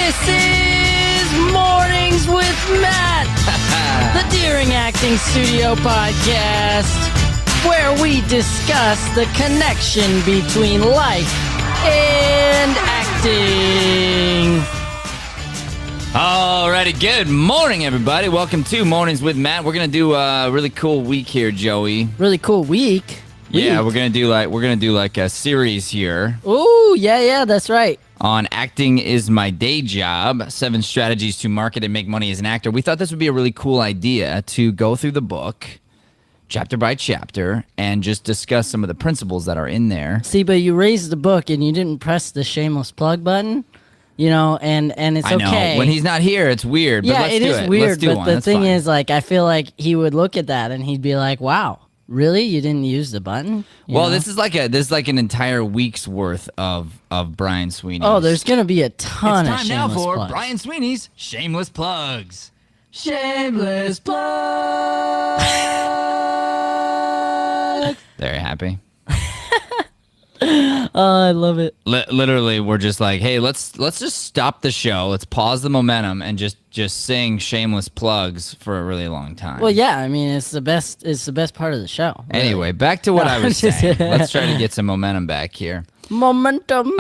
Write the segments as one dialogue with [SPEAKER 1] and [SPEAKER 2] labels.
[SPEAKER 1] This is Mornings with Matt, the Deering Acting Studio podcast, where we discuss the connection between life and acting.
[SPEAKER 2] Alrighty, good morning, everybody. Welcome to Mornings with Matt. We're gonna do a really cool week here, Joey.
[SPEAKER 1] Really cool week.
[SPEAKER 2] Yeah, we're gonna do like a series here
[SPEAKER 1] Ooh, yeah, that's right.
[SPEAKER 2] on acting is my day job, 7 strategies to market and make money as an actor. We thought this would be a really cool idea to go through the book chapter by chapter and just discuss some of the principles that are in there.
[SPEAKER 1] See, but you raised the book and you didn't press the shameless plug button, you know, and it's
[SPEAKER 2] I know.
[SPEAKER 1] okay.
[SPEAKER 2] When he's not here, it's weird. But
[SPEAKER 1] Yeah,
[SPEAKER 2] let's
[SPEAKER 1] it
[SPEAKER 2] do
[SPEAKER 1] is
[SPEAKER 2] it.
[SPEAKER 1] weird,
[SPEAKER 2] Let's do
[SPEAKER 1] but
[SPEAKER 2] one.
[SPEAKER 1] the
[SPEAKER 2] That's
[SPEAKER 1] thing
[SPEAKER 2] fine.
[SPEAKER 1] is, like, I feel like he would look at that and he'd be like, wow, really? You didn't use the button? You
[SPEAKER 2] Well,
[SPEAKER 1] know?
[SPEAKER 2] this is like an entire week's worth of Brian Sweeney.
[SPEAKER 1] Oh, there's going to be a ton
[SPEAKER 2] It's
[SPEAKER 1] of
[SPEAKER 2] time now
[SPEAKER 1] shameless
[SPEAKER 2] for
[SPEAKER 1] plugs.
[SPEAKER 2] Brian Sweeney's Shameless Plugs. Shameless Plugs. Very happy.
[SPEAKER 1] Oh, I love it.
[SPEAKER 2] Literally, we're just like, hey, let's just stop the show. Let's pause the momentum and just sing Shameless Plugs for a really long time.
[SPEAKER 1] Well, yeah, I mean, it's the best part of the show. Really.
[SPEAKER 2] Anyway, back to what I was saying. Let's try to get some momentum back here.
[SPEAKER 1] Momentum.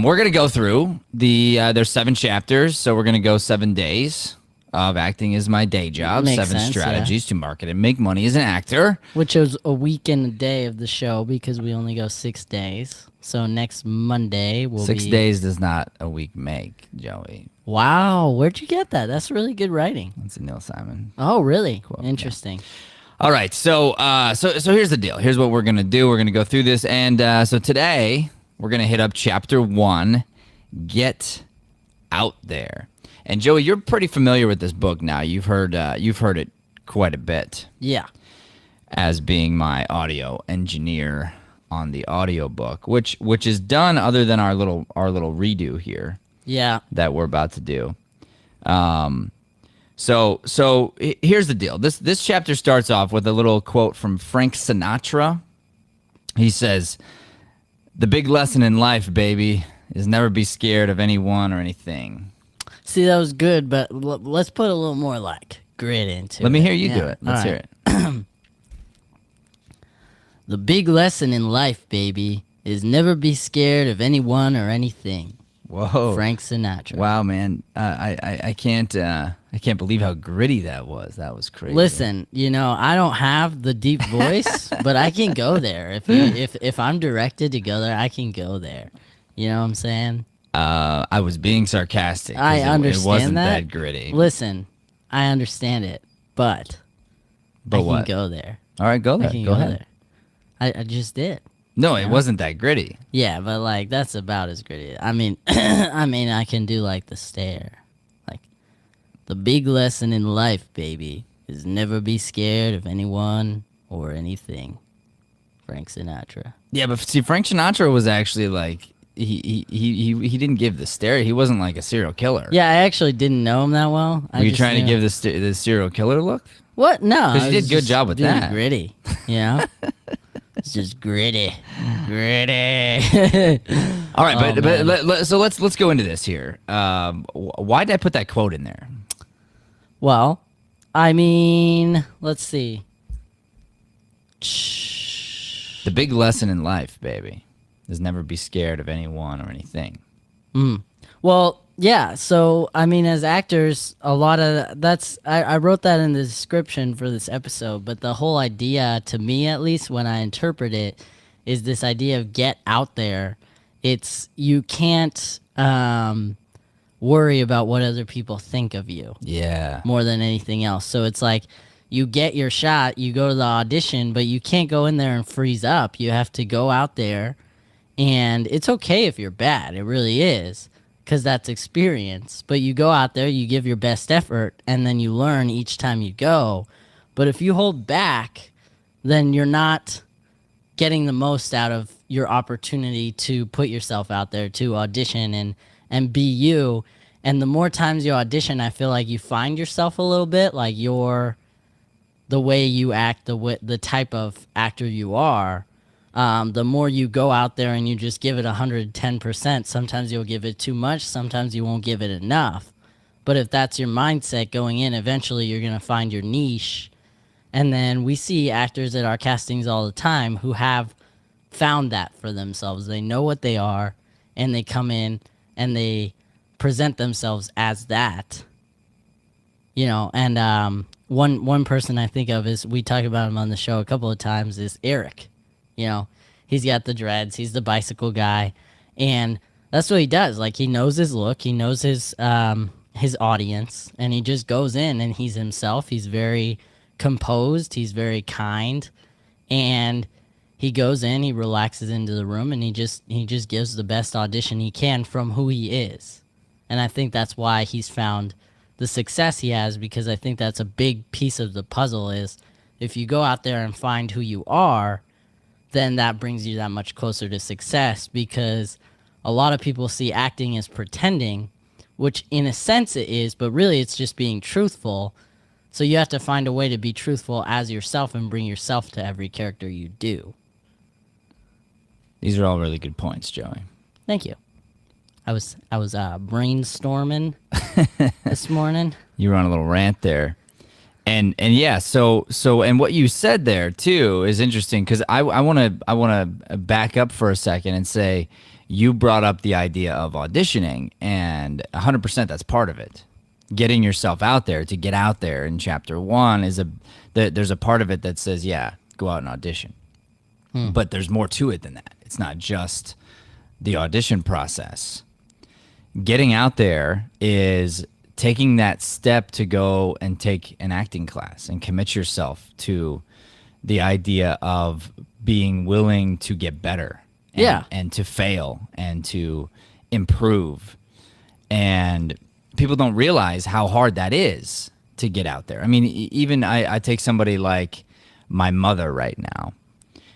[SPEAKER 2] We're gonna go through there's 7 chapters, so we're gonna go 7 days of acting is my day job.
[SPEAKER 1] Makes
[SPEAKER 2] 7
[SPEAKER 1] sense,
[SPEAKER 2] strategies to market and make money as an actor.
[SPEAKER 1] Which is a week and a day of the show because we only go 6 days. So next Monday will
[SPEAKER 2] 6
[SPEAKER 1] be...
[SPEAKER 2] days does not a week make, Joey.
[SPEAKER 1] Wow, where'd you get that? That's really good writing.
[SPEAKER 2] That's a Neil Simon.
[SPEAKER 1] Oh, really?
[SPEAKER 2] Quote,
[SPEAKER 1] Interesting.
[SPEAKER 2] All right, so here's the deal. Here's what we're gonna do. We're gonna go through this, and so today we're gonna hit up chapter 1. Get out there. And Joey, you're pretty familiar with this book now. You've heard it quite a bit
[SPEAKER 1] Yeah.
[SPEAKER 2] as being my audio engineer on the audio book, which is done other than our little redo here
[SPEAKER 1] Yeah.
[SPEAKER 2] that we're about to do. So here's the deal. This chapter starts off with a little quote from Frank Sinatra. He says, "The big lesson in life, baby, is never be scared of anyone or anything."
[SPEAKER 1] See, that was good, but let's put a little more, like, grit into it.
[SPEAKER 2] Let me hear you
[SPEAKER 1] Yeah.
[SPEAKER 2] do it. Let's
[SPEAKER 1] All
[SPEAKER 2] hear
[SPEAKER 1] right.
[SPEAKER 2] it.
[SPEAKER 1] The big lesson in life, baby, is never be scared of anyone or anything.
[SPEAKER 2] Whoa.
[SPEAKER 1] Frank Sinatra.
[SPEAKER 2] Wow, man. I can't believe how gritty that was. That was crazy.
[SPEAKER 1] Listen, you know, I don't have the deep voice, but I can go there. If I'm directed to go there, I can go there. You know what I'm saying?
[SPEAKER 2] I was being sarcastic. 'cause
[SPEAKER 1] I understand
[SPEAKER 2] it wasn't
[SPEAKER 1] that.
[SPEAKER 2] that gritty.
[SPEAKER 1] Listen, I understand it, but I
[SPEAKER 2] what?
[SPEAKER 1] can go there.
[SPEAKER 2] All right, go there.
[SPEAKER 1] I can
[SPEAKER 2] Go
[SPEAKER 1] go
[SPEAKER 2] ahead.
[SPEAKER 1] there. I just did.
[SPEAKER 2] No, it wasn't that gritty.
[SPEAKER 1] Yeah, but like that's about as gritty. I mean, I can do like the stare. Like the big lesson in life, baby, is never be scared of anyone or anything. Frank Sinatra.
[SPEAKER 2] Yeah, but see, Frank Sinatra was actually like he didn't give the stare. He wasn't like a serial killer.
[SPEAKER 1] Yeah, I actually didn't know him that well.
[SPEAKER 2] Were you trying to give the serial killer look?
[SPEAKER 1] What? No,
[SPEAKER 2] 'Cause you
[SPEAKER 1] I
[SPEAKER 2] did
[SPEAKER 1] was
[SPEAKER 2] a good
[SPEAKER 1] just
[SPEAKER 2] job with
[SPEAKER 1] doing
[SPEAKER 2] that.
[SPEAKER 1] Gritty, you know. It's just gritty.
[SPEAKER 2] All right,
[SPEAKER 1] Oh,
[SPEAKER 2] so let's go into this here. Why did I put that quote in there?
[SPEAKER 1] Well, I mean, let's see.
[SPEAKER 2] The big lesson in life, baby, is never be scared of anyone or anything.
[SPEAKER 1] Well, yeah. So, I mean, as actors, a lot of that's I wrote that in the description for this episode. But the whole idea, to me at least, when I interpret it, is this idea of get out there. It's you can't worry about what other people think of you.
[SPEAKER 2] Yeah.
[SPEAKER 1] More than anything else. So it's like you get your shot, you go to the audition, but you can't go in there and freeze up. You have to go out there, and it's okay if you're bad. It really is, because that's experience. But you go out there, you give your best effort, and then you learn each time you go. But if you hold back, then you're not getting the most out of your opportunity to put yourself out there, to audition and be you. And the more times you audition, I feel like you find yourself a little bit, like you're the way you act, the type of actor you are. The more you go out there and you just give it 110%, sometimes you'll give it too much, sometimes you won't give it enough. But if that's your mindset going in, eventually you're going to find your niche. And then we see actors at our castings all the time who have found that for themselves. They know what they are, and they come in and they present themselves as that. And one person I think of is, we talk about him on the show a couple of times, is Eric. He's got the dreads, he's the bicycle guy, and that's what he does. Like, he knows his look, he knows his audience, and he just goes in and he's himself. He's very composed, he's very kind, and he goes in, he relaxes into the room, and he just gives the best audition he can from who he is. And I think that's why he's found the success he has, because I think that's a big piece of the puzzle, is if you go out there and find who you are, then that brings you that much closer to success, because a lot of people see acting as pretending, which in a sense it is, but really it's just being truthful. So you have to find a way to be truthful as yourself and bring yourself to every character you do.
[SPEAKER 2] These are all really good points, Joey.
[SPEAKER 1] Thank you. I was brainstorming this morning.
[SPEAKER 2] You were on a little rant there. And yeah, so and what you said there too is interesting, because I want to back up for a second and say, you brought up the idea of auditioning, and 100% that's part of it. Getting yourself out there. To get out there in chapter 1 is there's a part of it that says, yeah, go out and audition. But there's more to it than that. It's not just the audition process. Getting out there is taking that step to go and take an acting class and commit yourself to the idea of being willing to get better. And to fail and to improve. And people don't realize how hard that is to get out there. I mean, even I take somebody like my mother right now.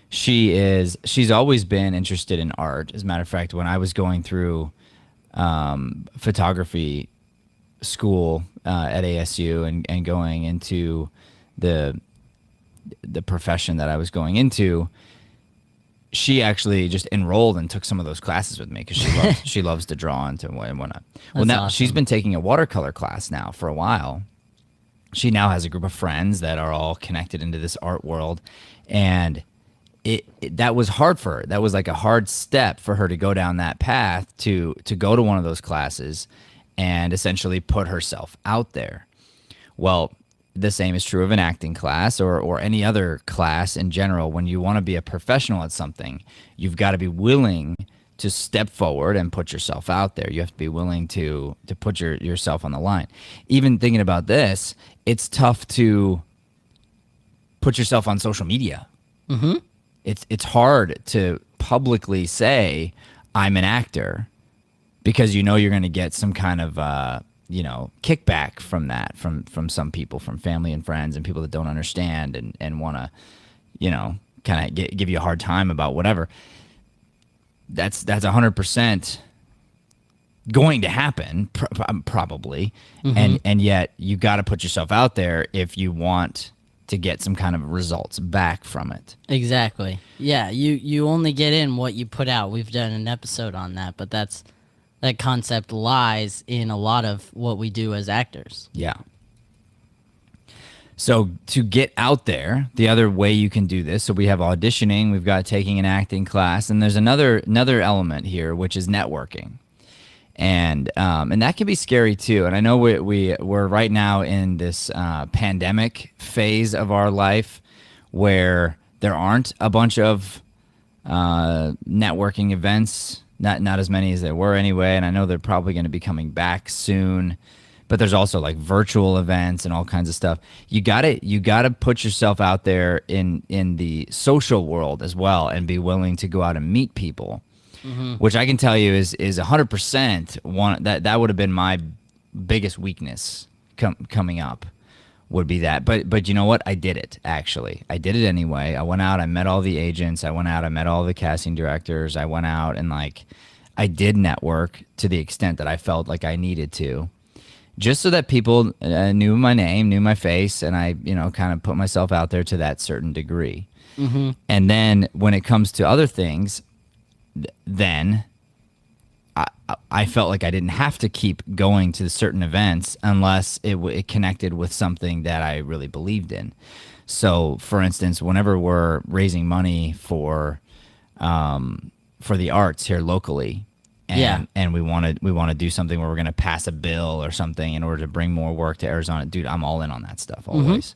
[SPEAKER 2] She's always been interested in art. As a matter of fact, when I was going through photography school at ASU and going into the profession that I was going into, she actually just enrolled and took some of those classes with me, because she loves to draw and whatnot. Well, now
[SPEAKER 1] awesome.
[SPEAKER 2] She's been taking a watercolor class now for a while. She now has a group of friends that are all connected into this art world, and that was hard for her. That was like a hard step for her to go down that path, to go to one of those classes and essentially put herself out there. Well, the same is true of an acting class or any other class in general. When you want to be a professional at something, you've got to be willing to step forward and put yourself out there. You have to be willing to put yourself on the line. Even thinking about this, it's tough to put yourself on social media.
[SPEAKER 1] Mm-hmm.
[SPEAKER 2] It's hard to publicly say, I'm an actor, because you're going to get some kind of kickback from that, from some people, from family and friends and people that don't understand and want to, kind of give you a hard time about whatever. That's 100% going to happen, probably.
[SPEAKER 1] Mm-hmm.
[SPEAKER 2] And yet you got to put yourself out there if you want to get some kind of results back from it.
[SPEAKER 1] Exactly. Yeah, you only get in what you put out. We've done an episode on that, but that concept lies in a lot of what we do as actors.
[SPEAKER 2] Yeah. So to get out there, the other way you can do this, so we have auditioning, we've got taking an acting class, and there's another element here, which is networking. And that can be scary too. And I know we're right now in this pandemic phase of our life where there aren't a bunch of networking events, not as many as there were anyway. And I know they're probably going to be coming back soon. But there's also like virtual events and all kinds of stuff. You gotta put yourself out there in the social world as well, and be willing to go out and meet people. Mm-hmm. Which I can tell you is 100% one that would have been my biggest weakness coming up, would be that. But you know what? I did it, actually. I did it anyway. I went out, I met all the agents, I met all the casting directors, I went out and I did network to the extent that I felt like I needed to. Just so that people knew my name, knew my face, and I, kind of put myself out there to that certain degree. And then when it comes to other things, then I felt like I didn't have to keep going to certain events unless it connected with something that I really believed in. So, for instance, whenever we're raising money for the arts here locally, and we want to do something where we're going to pass a bill or something in order to bring more work to Arizona, dude, I'm all in on that stuff always.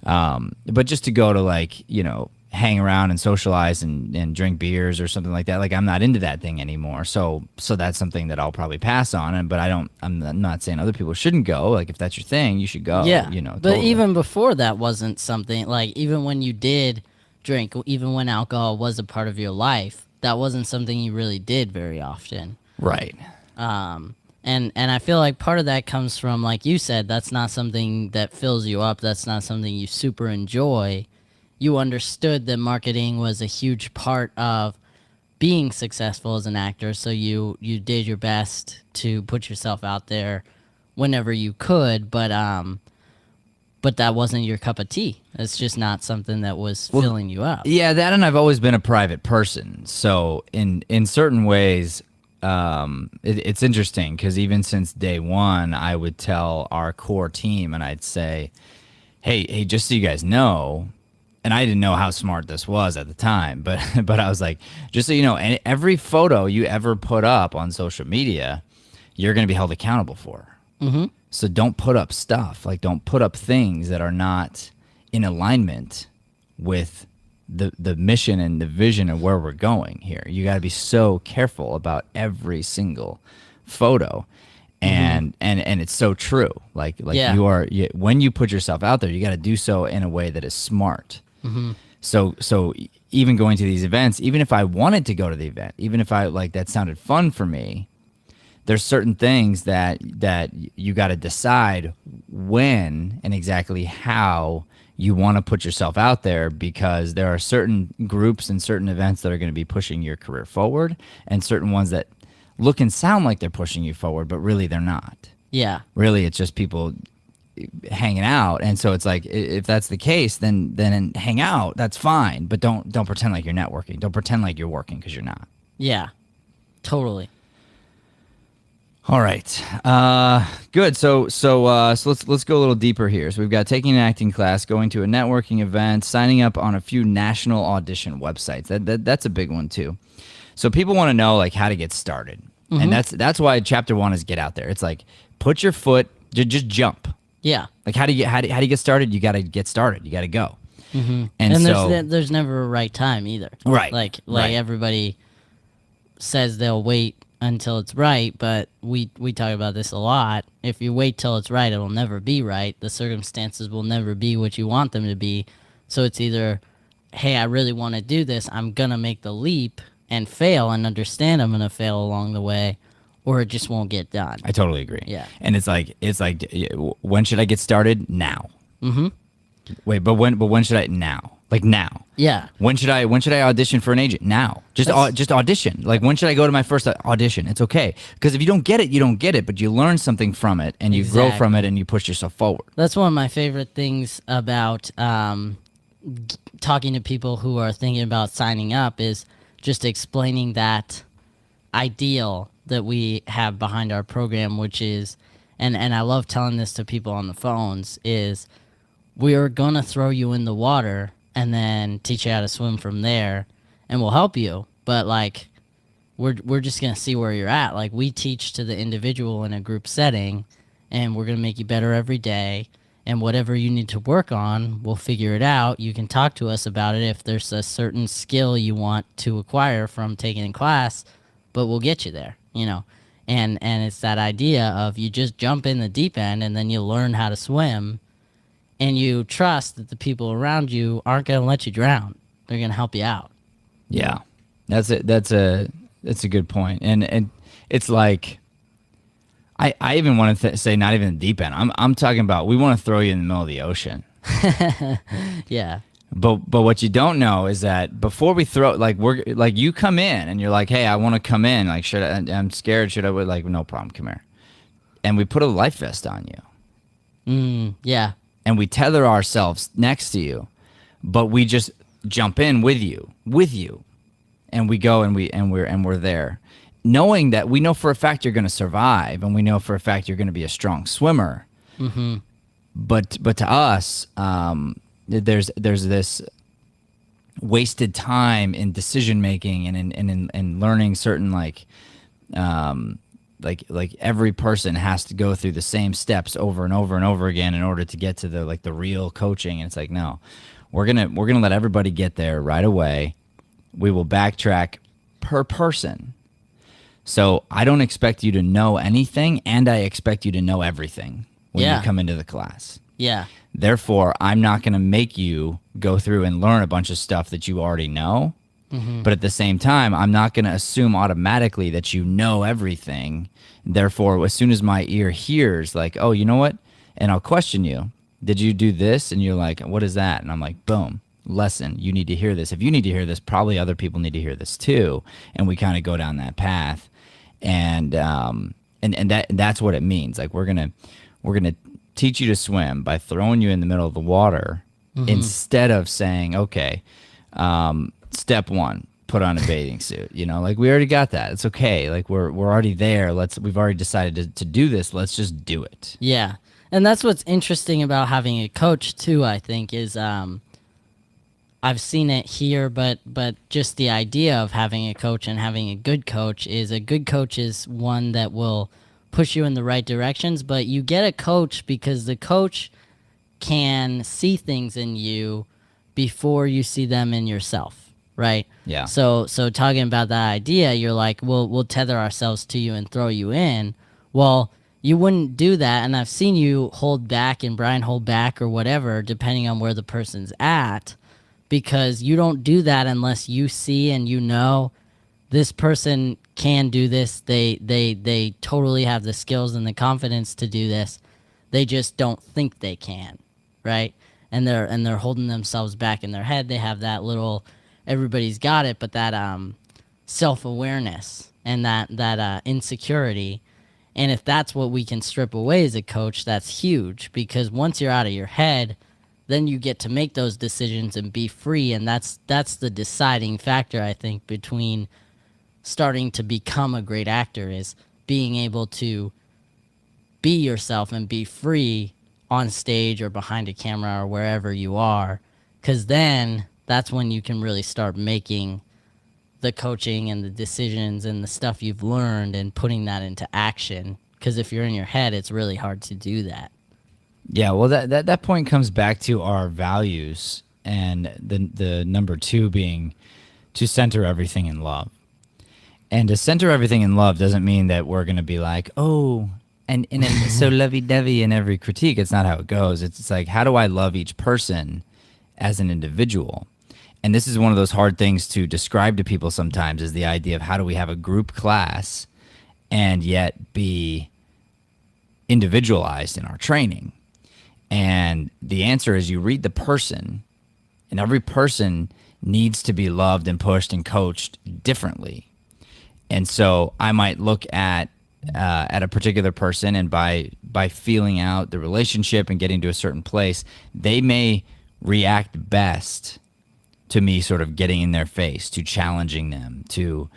[SPEAKER 2] But just to go to, like, you know, hang around and socialize and drink beers or something like that, like, I'm not into that thing anymore. So that's something that I'll probably pass on. But I'm not saying other people shouldn't go. Like, if that's your thing, you should go.
[SPEAKER 1] Yeah,
[SPEAKER 2] you know.
[SPEAKER 1] But
[SPEAKER 2] totally.
[SPEAKER 1] even before that wasn't something, like, even when you did drink, even when alcohol was a part of your life, that wasn't something you really did very often.
[SPEAKER 2] Right.
[SPEAKER 1] And I feel like part of that comes from, like you said, that's not something that fills you up. That's not something you super enjoy. You understood that marketing was a huge part of being successful as an actor, so you did your best to put yourself out there whenever you could, but that wasn't your cup of tea. It's just not something that was filling you up.
[SPEAKER 2] Yeah, that, and I've always been a private person. So in certain ways, it's interesting because even since day one, I would tell our core team and I'd say, hey, just so you guys know, and I didn't know how smart this was at the time, but I was like, just so you know, every photo you ever put up on social media, you're going to be held accountable for. Mm-hmm. So don't put up stuff, like, don't put up things that are not in alignment with the mission and the vision of where we're going here. You got to be so careful about every single photo. And it's so true. Like when you put yourself out there, you got to do so in a way that is smart. Mm-hmm. So even going to these events, even if I wanted to go to the event, even if I, like, that sounded fun for me, there's certain things that you got to decide when and exactly how you want to put yourself out there, because there are certain groups and certain events that are going to be pushing your career forward, and certain ones that look and sound like they're pushing you forward, but really they're not.
[SPEAKER 1] Yeah.
[SPEAKER 2] Really, it's just people hanging out. And so it's like, if that's the case, then hang out, that's fine, but don't pretend like you're networking. Don't pretend like you're working, because you're not.
[SPEAKER 1] Yeah. Totally.
[SPEAKER 2] All right. Good. So let's go a little deeper here. So we've got taking an acting class, going to a networking event, signing up on a few national audition websites. That's a big one too. So people want to know, like, how to get started. Mm-hmm. And that's why chapter 1 is get out there. It's like, put your foot, just jump.
[SPEAKER 1] Yeah.
[SPEAKER 2] Like, how do you get started? You got to get started. You got to go.
[SPEAKER 1] Mm-hmm. And so there's never a right time either.
[SPEAKER 2] Right.
[SPEAKER 1] Like
[SPEAKER 2] right.
[SPEAKER 1] Everybody says they'll wait until it's right, but we talk about this a lot. If you wait till it's right, it'll never be right. The circumstances will never be what you want them to be. So it's either, hey, I really want to do this, I'm gonna make the leap and fail and understand I'm gonna fail along the way, or it just won't get done.
[SPEAKER 2] I totally agree.
[SPEAKER 1] Yeah.
[SPEAKER 2] And it's like when should I get started? Now.
[SPEAKER 1] Mm-hmm.
[SPEAKER 2] Wait, but when should I? Now. Like, now.
[SPEAKER 1] Yeah.
[SPEAKER 2] When should I audition for an agent? Now. Just audition. Like, when should I go to my first audition? It's okay. Because if you don't get it, you don't get it, but you learn something from it, and you grow from it, and you push yourself forward.
[SPEAKER 1] That's one of my favorite things about talking to people who are thinking about signing up, is just explaining that ideal that we have behind our program, which is, and I love telling this to people on the phones, is we're going to throw you in the water and then teach you how to swim from there, and we'll help you. But, like, we're just going to see where you're at. Like, we teach to the individual in a group setting, and we're going to make you better every day. And whatever you need to work on, we'll figure it out. You can talk to us about it if there's a certain skill you want to acquire from taking a class, but we'll get you there, you know. And it's that idea of you just jump in the deep end and then you learn how to swim, and you trust that the people around you aren't going to let you drown. They're going to help you out.
[SPEAKER 2] Yeah, that's a good point. And it's like, I even want to say not even the deep end. I'm talking about, we want to throw you in the middle of the ocean.
[SPEAKER 1] Yeah.
[SPEAKER 2] But what you don't know is that before we throw, like, we're like, you come in and you're like, hey, I want to come in. Like, I'm scared. Should I? Like, no problem. Come here. And we put a life vest on you.
[SPEAKER 1] Yeah.
[SPEAKER 2] And we tether ourselves next to you, but we just jump in with you, and we go and we're there, knowing that we know for a fact you're going to survive, and we know for a fact you're going to be a strong swimmer.
[SPEAKER 1] Mm-hmm.
[SPEAKER 2] But to us, there's this wasted time in decision making and in learning certain like every person has to go through the same steps over and over and over again in order to get to the real coaching. And it's like, no, we're gonna let everybody get there right away. We will backtrack per person. So I don't expect you to know anything, and I expect you to know everything when you come into the class.
[SPEAKER 1] Yeah.
[SPEAKER 2] Therefore, I'm not going to make you go through and learn a bunch of stuff that you already know. Mm-hmm. But at the same time, I'm not going to assume automatically that you know everything. Therefore, as soon as my ear hears like, oh, you know what? And I'll question you. Did you do this? And you're like, what is that? And I'm like, boom, lesson. You need to hear this. If you need to hear this, probably other people need to hear this too. And we kind of go down that path. And that's what it means. Like we're gonna teach you to swim by throwing you in the middle of the water, instead of saying, okay, step one, put on a bathing suit. Like we already got that. It's okay. Like we're already there. We've already decided to do this. Let's just do it.
[SPEAKER 1] Yeah. And that's what's interesting about having a coach too, I think, is I've seen it here, but just the idea of having a coach and having a good coach is one that will push you in the right directions. But you get a coach because the coach can see things in you before you see them in yourself, right?
[SPEAKER 2] Yeah.
[SPEAKER 1] So talking about that idea, you're like, we'll tether ourselves to you and throw you in. Well, you wouldn't do that, and I've seen you hold back and Brian hold back or whatever, depending on where the person's at. Because you don't do that unless you see and you know this person can do this. They totally have the skills and the confidence to do this. They just don't think they can, right? And they're holding themselves back in their head. They have that little, everybody's got it, but that self-awareness and that insecurity. And if that's what we can strip away as a coach, that's huge. Because once you're out of your head, then you get to make those decisions and be free. And that's the deciding factor, I think, between starting to become a great actor, is being able to be yourself and be free on stage or behind a camera or wherever you are. Because then that's when you can really start making the coaching and the decisions and the stuff you've learned and putting that into action. Because if you're in your head, it's really hard to do that.
[SPEAKER 2] Yeah, well, that point comes back to our values, and the number two being to center everything in love. And to center everything in love doesn't mean that we're going to be like, oh, and so lovey-dovey in every critique. It's not how it goes. It's like, how do I love each person as an individual? And this is one of those hard things to describe to people sometimes, is the idea of how do we have a group class and yet be individualized in our training. And the answer is you read the person, and every person needs to be loved and pushed and coached differently. And so I might look at a particular person, and by feeling out the relationship and getting to a certain place, they may react best to me sort of getting in their face, to challenging them, to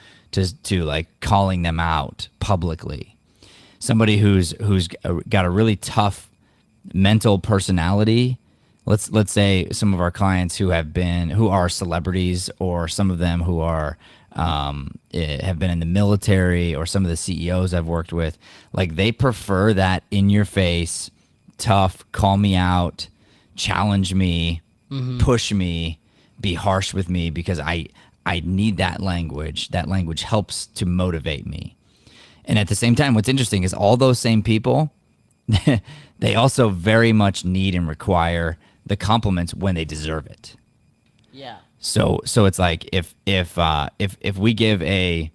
[SPEAKER 2] like calling them out publicly. Somebody who's got a really tough mental personality. Let's say some of our clients who are celebrities, or some of them who are have been in the military, or some of the CEOs I've worked with, like they prefer that in your face, tough, call me out, challenge me, push me, be harsh with me, because I need that language. That language helps to motivate me. And at the same time, what's interesting is all those same people, they also very much need and require the compliments when they deserve it.
[SPEAKER 1] Yeah.
[SPEAKER 2] So it's like if we give a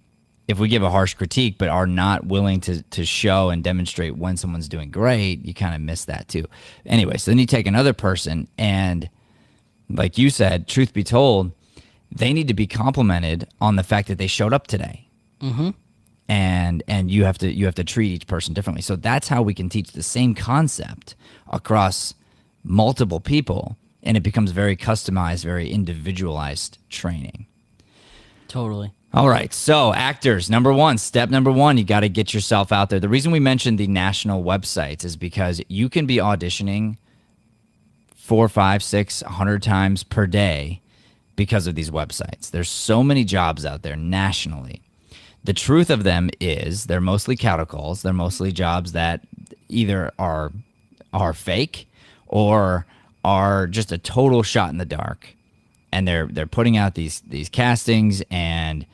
[SPEAKER 2] harsh critique but are not willing to show and demonstrate when someone's doing great, you kind of miss that too. Anyway, so then you take another person, and like you said, truth be told, they need to be complimented on the fact that they showed up today. Mm-hmm. And you have to treat each person differently. So that's how we can teach the same concept across multiple people, and it becomes very customized, very individualized training.
[SPEAKER 1] Totally.
[SPEAKER 2] All right, so actors, step number one, you got to get yourself out there. The reason we mentioned the national websites is because you can be auditioning 4, 5, 6, 100 times per day because of these websites. There's so many jobs out there nationally. The truth of them is they're mostly cattle calls. They're mostly jobs that either are fake or are just a total shot in the dark. And they're putting out these castings, and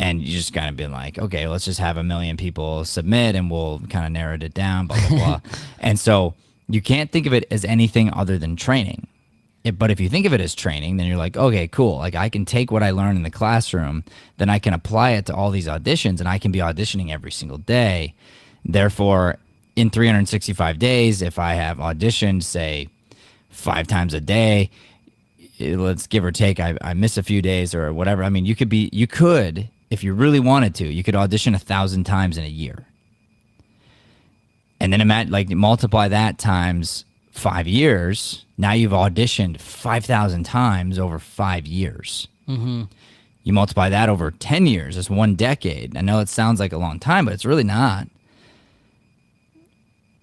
[SPEAKER 2] you just kind of been like, okay, let's just have 1 million people submit and we'll kind of narrow it down, blah, blah, blah. And so you can't think of it as anything other than training. But if you think of it as training, then you're like, okay, cool. Like I can take what I learned in the classroom, then I can apply it to all these auditions, and I can be auditioning every single day. Therefore, in 365 days, if I have auditioned, say, 5 times a day, let's give or take, I miss a few days or whatever. I mean, you could, if you really wanted to, you could audition 1,000 times in a year. And then imagine, like, multiply that times 5 years. Now you've auditioned 5,000 times over 5 years.
[SPEAKER 1] Mm-hmm.
[SPEAKER 2] You multiply that over 10 years. That's 1 decade. I know it sounds like a long time, but it's really not.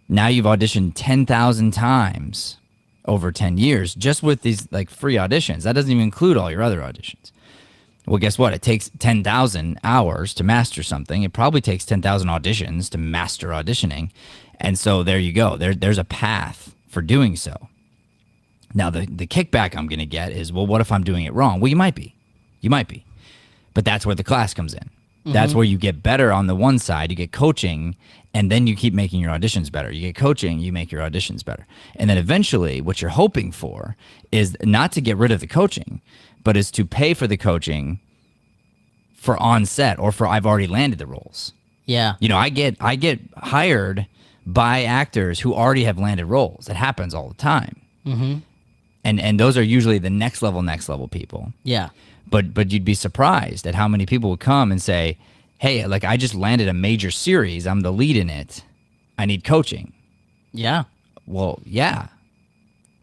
[SPEAKER 2] Now you've auditioned 10,000 times over 10 years just with these like free auditions. That doesn't even include all your other auditions. Well, guess what? It takes 10,000 hours to master something. It probably takes 10,000 auditions to master auditioning. And so there you go. There's a path for doing so. Now, the kickback I'm going to get is, well, what if I'm doing it wrong? Well, you might be. You might be. But that's where the class comes in. That's where you get better on the one side. You get coaching, and then you keep making your auditions better. You get coaching, you make your auditions better. And then eventually, what you're hoping for is not to get rid of the coaching, but is to pay for the coaching for on set or for I've already landed the roles.
[SPEAKER 1] Yeah.
[SPEAKER 2] You know, I get hired by actors who already have landed roles. It happens all the time.
[SPEAKER 1] Mm-hmm.
[SPEAKER 2] And those are usually the next level people.
[SPEAKER 1] Yeah.
[SPEAKER 2] But you'd be surprised at how many people would come and say, hey, like I just landed a major series. I'm the lead in it. I need coaching.
[SPEAKER 1] Yeah.
[SPEAKER 2] Well, yeah.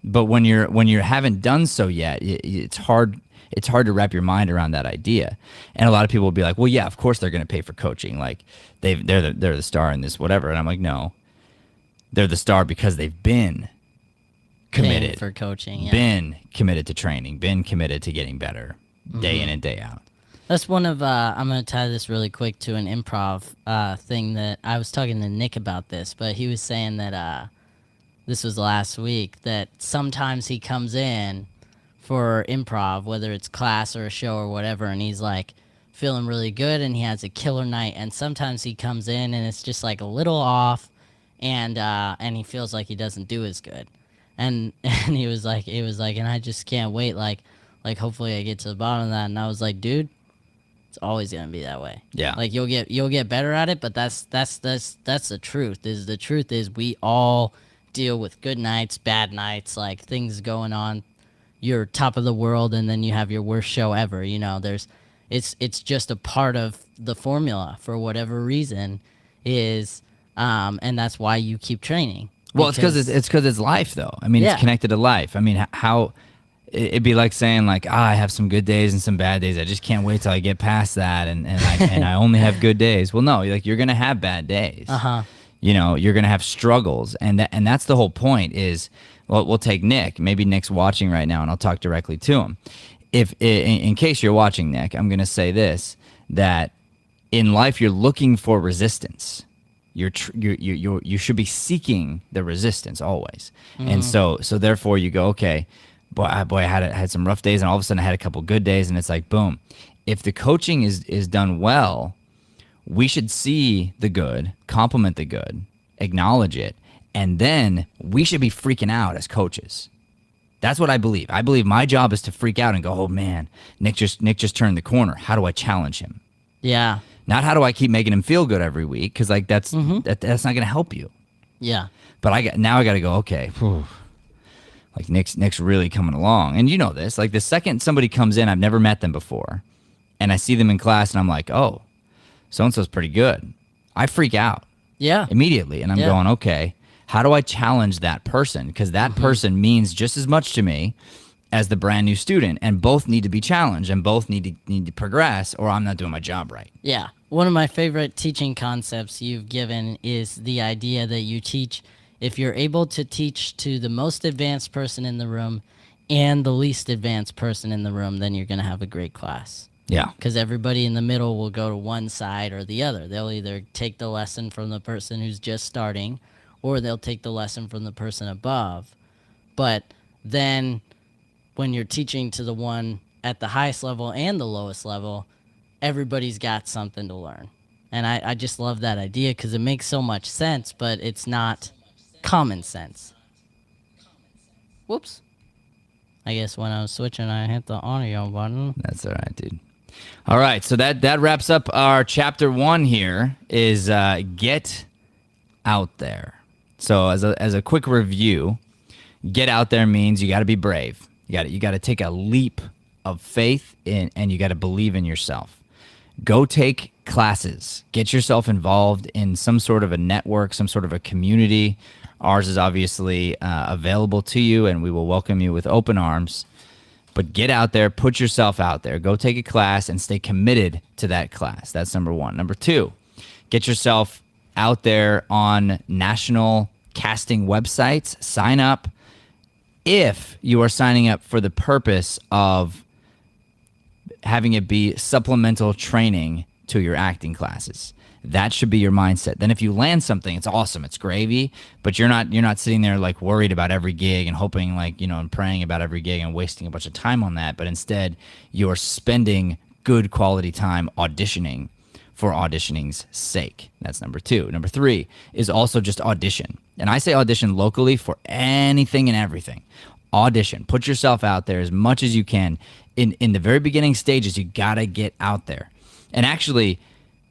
[SPEAKER 2] But when you haven't done so yet, it's hard to wrap your mind around that idea. And a lot of people will be like, well, yeah, of course they're going to pay for coaching. Like they're the star in this, whatever. And I'm like, no, they're the star because they've been committed
[SPEAKER 1] Paying for coaching. Yeah.
[SPEAKER 2] been committed to training, been committed to getting better day in and day out.
[SPEAKER 1] That's one of, I'm going to tie this really quick to an improv thing that I was talking to Nick about this, but he was saying that this was last week, that sometimes he comes in for improv, whether it's class or a show or whatever, and he's like feeling really good and he has a killer night, and sometimes he comes in and it's just like a little off, and he feels like he doesn't do as good. And he was like, and I just can't wait, like hopefully I get to the bottom of that. And I was like, dude, it's always gonna be that way.
[SPEAKER 2] Yeah.
[SPEAKER 1] Like you'll get better at it, but that's the truth. The truth is we all deal with good nights, bad nights, like things going on. You're top of the world, and then you have your worst show ever. You know, it's just a part of the formula for whatever reason is, and that's why you keep training.
[SPEAKER 2] Well, it's because it's life, though. I mean,
[SPEAKER 1] Yeah.
[SPEAKER 2] It's connected to life. I mean, how it'd be like saying like, I have some good days and some bad days. I just can't wait till I get past that, and I only have good days. Well, no, like you're gonna have bad days. You know, you're gonna have struggles, and that's the whole point. Is well, we'll take Nick. Maybe Nick's watching right now, and I'll talk directly to him. If in case you're watching, Nick, I'm gonna say this: that in life you're looking for resistance. You should be seeking the resistance always, and so therefore you go, okay, boy, I had some rough days, and all of a sudden I had a couple good days, and it's like boom. If the coaching is done well, we should see the good, compliment the good, acknowledge it, and then we should be freaking out as coaches. That's what I believe. I believe my job is to freak out and go, oh man, Nick just turned the corner. How do I challenge him?
[SPEAKER 1] Yeah.
[SPEAKER 2] Not how do I keep making him feel good every week, because like that's not going to help you.
[SPEAKER 1] Yeah.
[SPEAKER 2] But I got to go, okay. Whew. Like Nick's really coming along, and you know this. Like the second somebody comes in, I've never met them before, and I see them in class, and I'm like, oh, so and so's pretty good. I freak out.
[SPEAKER 1] Yeah.
[SPEAKER 2] Immediately, and I'm going, okay, How do I challenge that person? Because that person means just as much to me as the brand new student, and both need to be challenged and both need to progress, or I'm not doing my job right.
[SPEAKER 1] Yeah. One of my favorite teaching concepts you've given is the idea that you teach, if you're able to teach to the most advanced person in the room and the least advanced person in the room, then you're going to have a great class.
[SPEAKER 2] Yeah.
[SPEAKER 1] Because everybody in the middle will go to one side or the other. They'll either take the lesson from the person who's just starting, or they'll take the lesson from the person above. But then when you're teaching to the one at the highest level and the lowest level, everybody's got something to learn. And I just love that idea because it makes so much sense, but it's not common sense. Whoops. I guess when I was switching, I hit the audio button.
[SPEAKER 2] That's all right, dude. All right, so that wraps up our chapter 1 here, is get out there. So as a quick review, get out there means you got to be brave. You got to take a leap of faith and you got to believe in yourself. Go take classes. Get yourself involved in some sort of a network, some sort of a community. Ours is obviously available to you, and we will welcome you with open arms. But get out there, put yourself out there. Go take a class and stay committed to that class. That's number 1. Number 2, get yourself out there on national casting websites. Sign up. If you are signing up for the purpose of having it be supplemental training to your acting classes, that should be your mindset. Then if you land something, it's awesome, it's gravy, but you're not sitting there like worried about every gig and hoping and praying about every gig and wasting a bunch of time on that, but instead you're spending good quality time auditioning for auditioning's sake. That's number 2. Number 3 is also just audition. And I say audition locally for anything and everything. Audition. Put yourself out there as much as you can. In the very beginning stages, you got to get out there. And actually,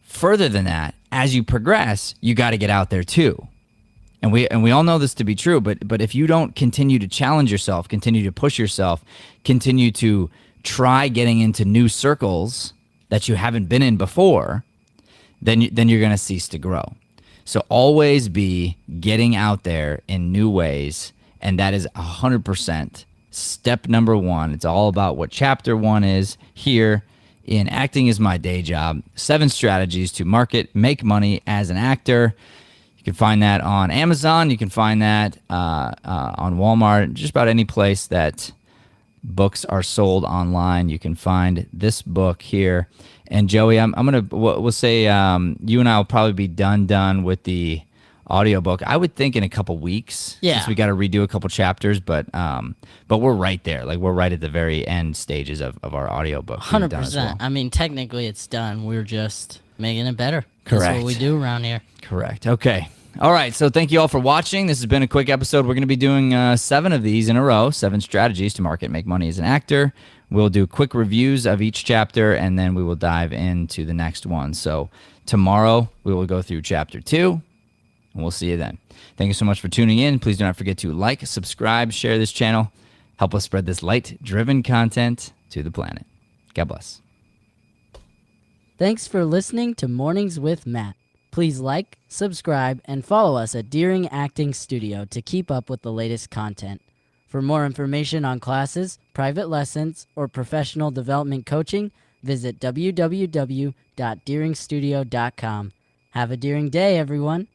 [SPEAKER 2] further than that, as you progress, you got to get out there too. And we all know this to be true, but if you don't continue to challenge yourself, continue to push yourself, continue to try getting into new circles that you haven't been in before, then you're going to cease to grow. So always be getting out there in new ways, and that is 100% step number 1. It's all about what chapter 1 is here in Acting Is My Day Job. 7 strategies to make money as an actor. You can find that on Amazon. You can find that on Walmart, just about any place that books are sold online. You can find this book here. And Joey, we'll say you and I will probably be done with the audiobook. I would think in a couple weeks.
[SPEAKER 1] Yeah.
[SPEAKER 2] Since we got to redo a couple chapters, but we're right there. Like we're right at the very end stages of our audiobook.
[SPEAKER 1] 100%.
[SPEAKER 2] Well.
[SPEAKER 1] I mean, technically it's done. We're just making it better.
[SPEAKER 2] Correct.
[SPEAKER 1] That's what we do around here.
[SPEAKER 2] Correct. Okay. All right. So thank you all for watching. This has been a quick episode. We're going to be doing 7 of these in a row, 7 strategies to market and make money as an actor. We'll do quick reviews of each chapter, and then we will dive into the next one. So tomorrow we will go through chapter 2, and we'll see you then. Thank you so much for tuning in. Please do not forget to like, subscribe, share this channel. Help us spread this light-driven content to the planet. God bless.
[SPEAKER 1] Thanks for listening to Mornings with Matt. Please like, subscribe, and follow us at Deering Acting Studio to keep up with the latest content. For more information on classes, private lessons, or professional development coaching, visit www.deeringstudio.com. Have a Deering day, everyone.